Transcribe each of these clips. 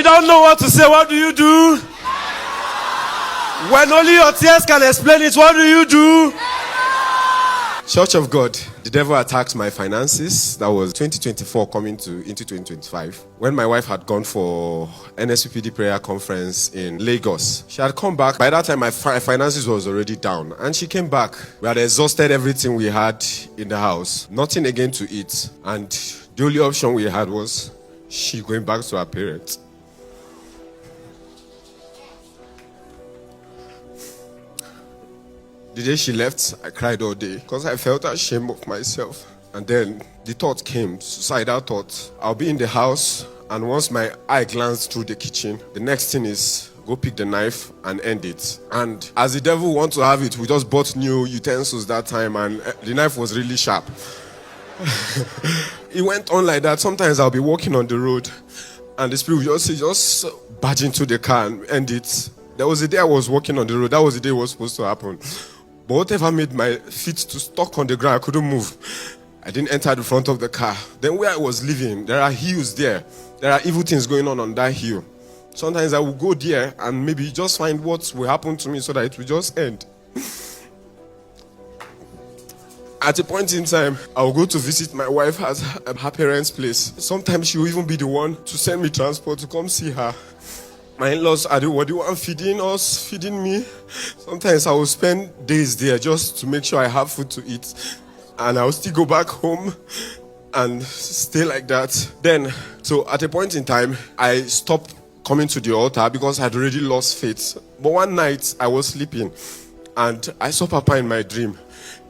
you don't know what to say, what do you do? When only your tears can explain it, what do you do? Church of God, the devil attacked my finances. That was 2024 coming into 2025. When my wife had gone for NSPPD prayer conference in Lagos, she had come back. By that time, my finances was already down. And she came back. We had exhausted everything we had in the house. Nothing again to eat. And the only option we had was she going back to her parents. The day she left, I cried all day because I felt ashamed of myself. And then the thought came, suicidal thought. I'll be in the house, and once my eye glanced through the kitchen, the next thing is go pick the knife and end it. And as the devil wants to have it, we just bought new utensils that time, and the knife was really sharp. It went on like that. Sometimes I'll be walking on the road, and the spirit will just barge into the car and end it. There was a day I was walking on the road. That was the day it was supposed to happen. But whatever made my feet to stuck on the ground, I couldn't move. I didn't enter the front of the car. Then where I was living, there are hills there. There are evil things going on that hill. Sometimes I will go there and maybe just find what will happen to me so that it will just end. At a point in time, I will go to visit my wife at her parents' place. Sometimes she will even be the one to send me transport to come see her. My in-laws are the one feeding us, feeding me. Sometimes I will spend days there just to make sure I have food to eat. And I will still go back home and stay like that. Then, so at a point in time, I stopped coming to the altar because I had already lost faith. But one night, I was sleeping and I saw Papa in my dream.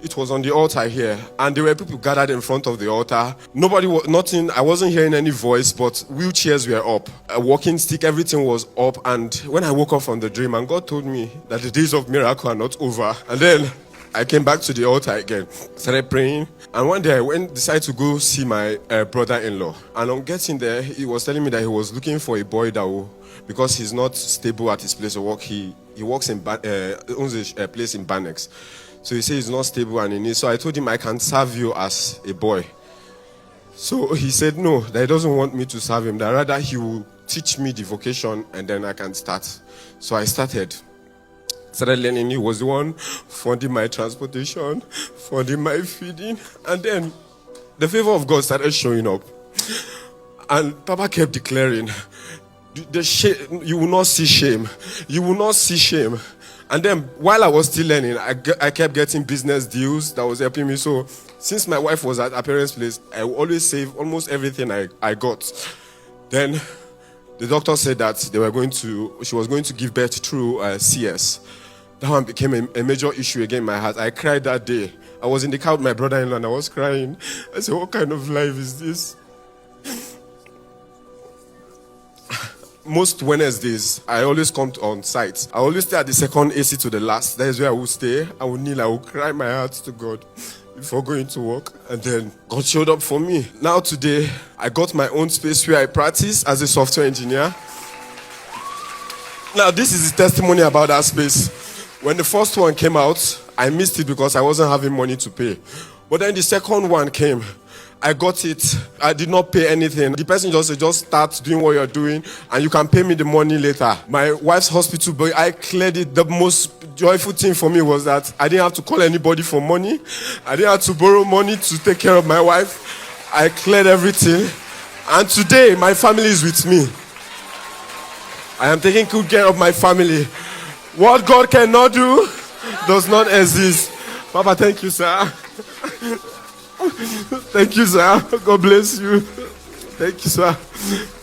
It was on the altar here, and there were people gathered in front of the altar. I wasn't hearing any voice, but wheelchairs were up. A walking stick, everything was up. And when I woke up from the dream, and God told me that the days of miracle are not over. And then I came back to the altar again, started praying. And one day I decided to go see my brother-in-law. And on getting there, he was telling me that he was looking for a boy that will, because he's not stable at his place of work, he works in owns a place in Banex. So he said he's not stable and he needs. So I told him I can serve you as a boy. So he said no, that he doesn't want me to serve him. That rather he will teach me the vocation and then I can start. So I started learning. He was the one funding my transportation, funding my feeding. And then the favor of God started showing up. And Papa kept declaring, you will not see shame. You will not see shame. And then while I was still learning, I kept getting business deals that was helping me. So since my wife was at her parents' place, I would always save almost everything I got. Then the doctor said that she was going to give birth through CS. That one became a major issue again in my heart. I cried that day. I was in the car with my brother-in-law and I was crying. I said, what kind of life is this? Most Wednesdays, I always come on site. I always stay at the second AC to the last. That is where I will stay. I will kneel. I will cry my heart to God before going to work. And then God showed up for me. Now today, I got my own space where I practice as a software engineer. Now this is the testimony about that space. When the first one came out, I missed it because I wasn't having money to pay. But then the second one came. I got it. I did not pay anything. The person just said, just start doing what you're doing and you can pay me the money later. My wife's hospital bill, I cleared it. The most joyful thing for me was that I didn't have to call anybody for money. I didn't have to borrow money to take care of my wife. I cleared everything. And today, my family is with me. I am taking good care of my family. What God cannot do does not exist. Papa, thank you, sir. Thank you, sir. God bless you. Thank you, sir.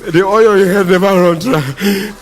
The oil in your head never run dry.